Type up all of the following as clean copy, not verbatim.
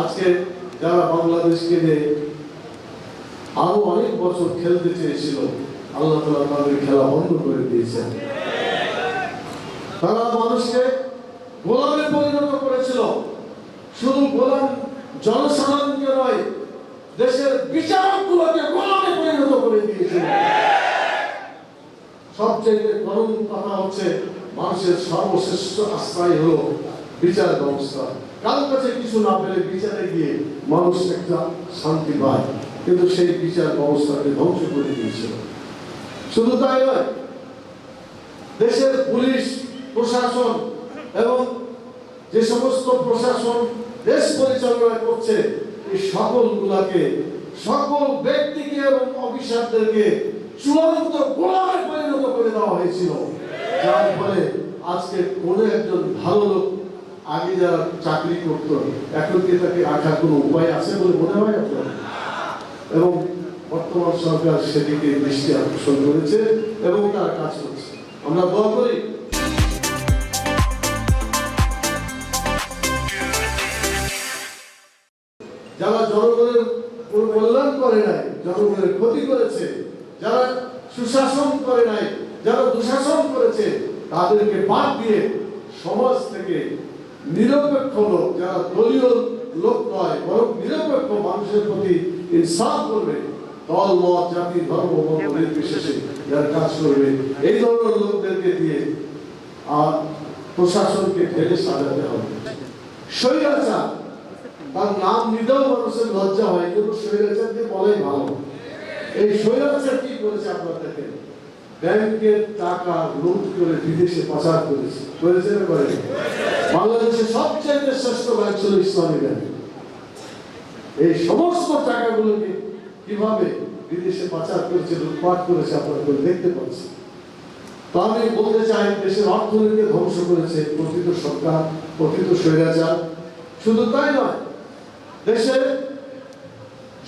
আজকে যারা বাংলাদেশকে নিয়ে আরো অনেক বছর খেলতে চেয়েছিল, আল্লাহ তাআলা তাদের খেলা বন্ধ করে দিয়েছেন। তারা মানুষকে গোলামে পরিণত করেছিল। শুধু গোলাম জনসাধারণকে নয়, দেশের বিচারকগুলোকে গোলামে পরিণত করে দিয়েছিল। সবচেয়ে গরম কথা হচ্ছে, মানুষের সর্বশ্রেষ্ঠ আশ্রয় হলো বিচার ব্যবস্থা। কারো কাছে কিছু না পেলে বিচারে গিয়ে মানুষ একটা শান্তি পায়, কিন্তু সেই বিচার ব্যবস্থাকে ধ্বংস করে দিয়েছিল। শুধু তাই নয়, দেশের পুলিশ প্রশাসন এবং যে সমস্ত প্রশাসন দেশ পরিচালনা করছে, এই সকল ব্যক্তিকে এবং অফিসারদেরকে চূড়ান্ত গোলামে পরিণত করে দেওয়া হয়েছিল। যার ফলে আজকে কোন একজন ভালো লোক আগে যারা চাকরি করত, এখন কি তাকে রাখার কোনো উপায় আছে বলে মনে হয় আপনার? এবং বর্তমান সরকার সেদিকে দৃষ্টি আকর্ষণ করেছে এবং তার কাজ করছে। আমরা দোয়া করি যারা জনগণের কল্যাণ করে নাই, জনগণের ক্ষতি করেছে, যারা সুশাসন করে নাই, যারা দুঃশাসন করেছে, তাদেরকে বাদ দিয়ে সমাজ থেকে নিরপেক্ষ লোক, যারা দলীয় লোক নয় বরং নিরপেক্ষ মানুষের প্রতি ইনসাফ করবে, দল মত জাতি ধর্ম বর্ণ নির্বিশেষে যারা কাজ করবে, এই ধরনের লোকদেরকে দিয়ে আর প্রশাসনকে ঢেলে সাজাতে হবে। স্বৈরাচার তার নাম নিতেও মানুষের লজ্জা হয়, কিন্তু স্বৈরাচার দিয়ে বলাই ভালো। এই স্বৈরাচার কি করেছে আপনারা দেখেন, ব্যাংকের টাকা লুট করে বিদেশে পাচার করেছে না করে? বাংলাদেশের সবচেয়ে শ্রেষ্ঠ ব্যাংক ছিল ইসলামী ব্যাংক। এই সমস্ত টাকাগুলোকে কিভাবে বিদেশে পাচার করেছে, লুটপাট করেছে, আপনারা দেখতে পাচ্ছেন। তো আমি বলতে চাই, দেশের অর্থনীতিকে ধ্বংস করেছে প্রকৃত সরকার, প্রকৃত স্বৈরাচার। শুধু তাই নয়, দেশের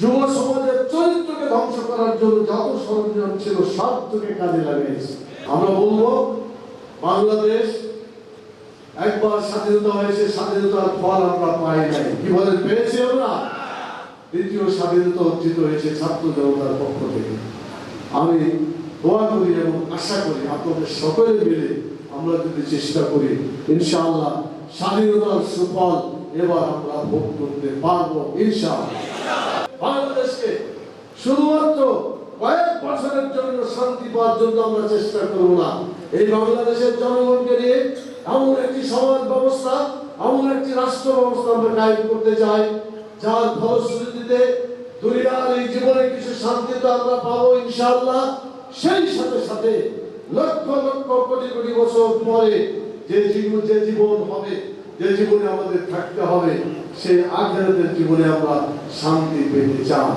যুব সমাজের চরিত্রকে ধ্বংস করার জন্য যত সরঞ্জাম ছিল সবটাকে কাজে লাগিয়েছে। আমরা বলবো, বাংলাদেশ একবার স্বাধীনতা হয়েছে, স্বাধীনতার ফল আমরা পাই নাই। কি বলেন, পেয়েছি আমরা? দ্বিতীয় স্বাধীনতা অর্জিত হয়েছে ছাত্র জনতার পক্ষ থেকে। আমি দোয়া করি এবং আশা করি আপনাদের সকলে মিলে আমরা যদি চেষ্টা করি, ইনশাআল্লাহ স্বাধীনতার সুফল এবার আমরা ভোগ করতে পারবো ইনশাআল্লাহ। বাংলাদেশকে শুধুমাত্র কয়েক বছরের জন্য শান্তি পাওয়ার জন্য আমরা চেষ্টা করব না। এই বাংলাদেশের জনগণকে নিয়ে এমন একটি সমাজ ব্যবস্থা, এমন একটি রাষ্ট্র ব্যবস্থা আমরা কায়েম করতে চাই, যার ফলশ্রুতিতে দুনিয়ার এই জীবনে কিছু শান্তি তো আমরা পাবো ইনশাআল্লাহ। সেই সাথে সাথে লক্ষ লক্ষ কোটি কোটি বছর পরে যে জীবন হবে, যে জীবনে আমাদের থাকতে হবে, সেই আখিরাতের জীবনে আমরা শান্তি পেতে চাই।